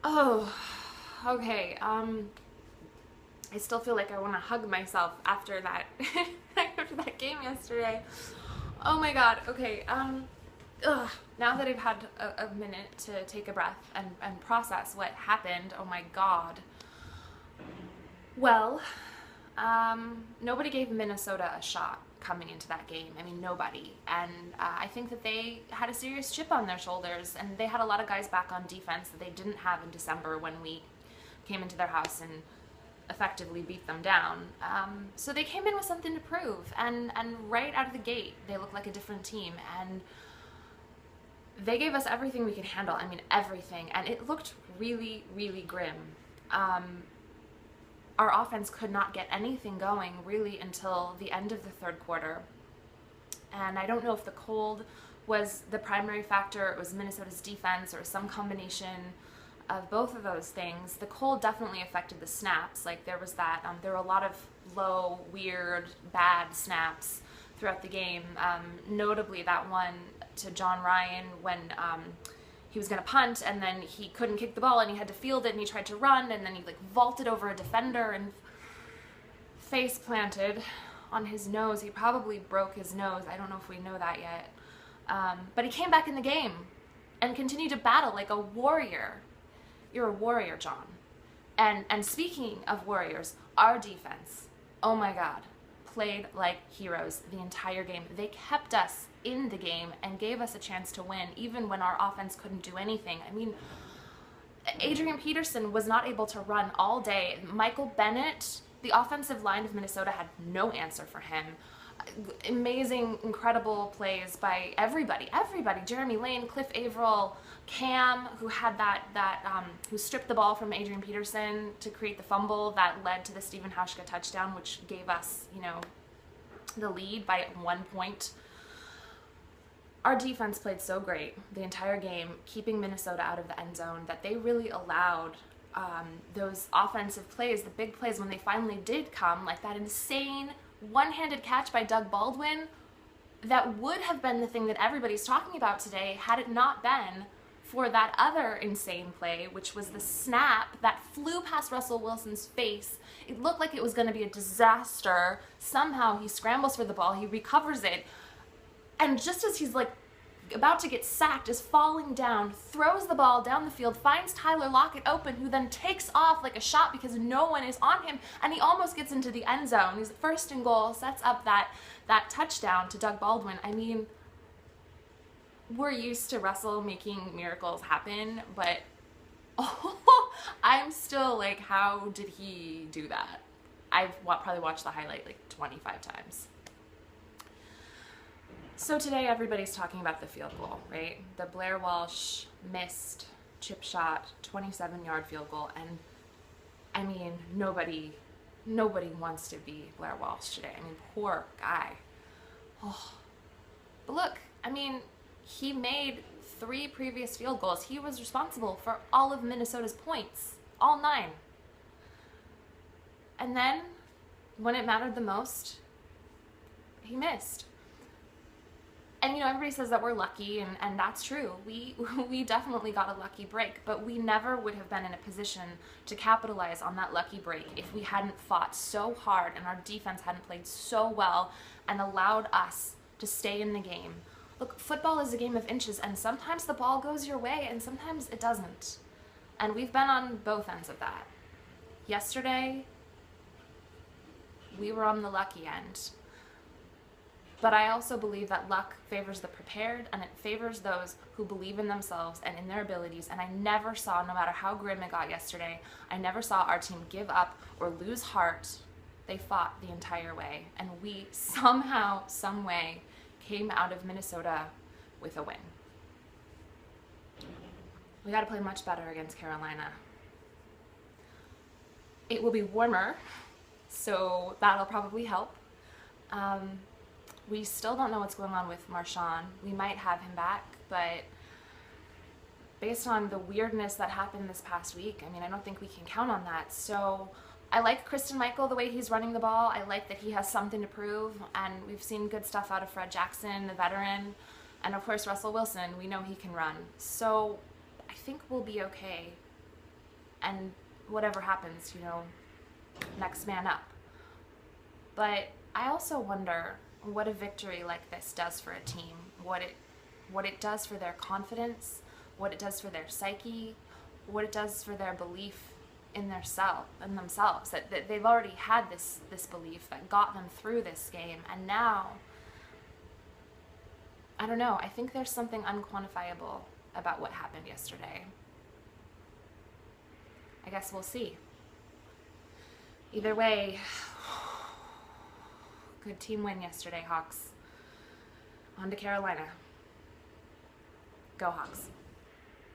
Oh, okay. I still feel like I want to hug myself after that after that game yesterday. Oh my God. Okay. Ugh. Now that I've had a minute to take a breath and process what happened, oh my God. Well, nobody gave Minnesota a shot coming into that game. I mean, nobody. And I think that they had a serious chip on their shoulders, and they had a lot of guys back on defense that they didn't have in December when we came into their house and effectively beat them down. So they came in with something to prove, and right out of the gate, they looked like a different team, and they gave us everything we could handle. I mean, everything, and it looked really, really grim. Our offense could not get anything going really until the end of the third quarter. And I don't know if the cold was the primary factor, it was Minnesota's defense, or some combination of both of those things. The cold definitely affected the snaps. Like there was that, there were a lot of low, weird, bad snaps throughout the game. Notably that one to John Ryan when he was going to punt, and then he couldn't kick the ball and he had to field it, and he tried to run, and then he like vaulted over a defender and face planted on his nose. He probably broke his nose. I don't know if we know that yet. But he came back in the game and continued to battle like a warrior. You're a warrior, John. And speaking of warriors, our defense, oh my God, played like heroes the entire game. They kept us in the game and gave us a chance to win, even when our offense couldn't do anything. I mean, Adrian Peterson was not able to run all day. Michael Bennett, the offensive line of Minnesota, had no answer for him. Amazing, incredible plays by everybody. Jeremy Lane, Cliff Averill, Cam, who had who stripped the ball from Adrian Peterson to create the fumble that led to the Stephen Hauschka touchdown, which gave us, the lead by 1 point. Our defense played so great the entire game, keeping Minnesota out of the end zone, that they really allowed those offensive plays, the big plays, when they finally did come, like that insane one-handed catch by Doug Baldwin, that would have been the thing that everybody's talking about today had it not been for that other insane play, which was the snap that flew past Russell Wilson's face. It looked like it was going to be a disaster. Somehow he scrambles for the ball, he recovers it, and just as he's like about to get sacked, is falling down, throws the ball down the field, finds Tyler Lockett open, who then takes off like a shot because no one is on him, and he almost gets into the end zone. He's first and goal, sets up that touchdown to Doug Baldwin. I mean, we're used to Russell making miracles happen, but I'm still like, how did he do that? I've probably watched the highlight like 25 times. So today everybody's talking about the field goal, right? The Blair Walsh missed chip shot, 27-yard field goal, and I mean, nobody wants to be Blair Walsh today. I mean, poor guy. Oh. But look, I mean, he made 3 previous field goals. He was responsible for all of Minnesota's points, all 9. And then, when it mattered the most, he missed. And everybody says that we're lucky, and that's true. We definitely got a lucky break, but we never would have been in a position to capitalize on that lucky break if we hadn't fought so hard and our defense hadn't played so well and allowed us to stay in the game. Look, football is a game of inches, and sometimes the ball goes your way and sometimes it doesn't. And we've been on both ends of that. Yesterday, we were on the lucky end. But I also believe that luck favors the prepared, and it favors those who believe in themselves and in their abilities. And I never saw, no matter how grim it got yesterday, I never saw our team give up or lose heart. They fought the entire way. And we somehow, some way, came out of Minnesota with a win. We got to play much better against Carolina. It will be warmer, so that'll probably help. We still don't know what's going on with Marshawn. We might have him back, but based on the weirdness that happened this past week, I mean, I don't think we can count on that. So I like Kristen Michael, the way he's running the ball. I like that he has something to prove, and we've seen good stuff out of Fred Jackson, the veteran, and of course Russell Wilson. We know he can run. So I think we'll be okay. and whatever happens, next man up. But I also wonder what a victory like this does for a team, what it does for their confidence, what it does for their psyche, what it does for their belief in themselves, that they've already had this belief that got them through this game, and now, I don't know, I think there's something unquantifiable about what happened yesterday. I guess we'll see. Either way, good team win yesterday, Hawks. On to Carolina. Go Hawks.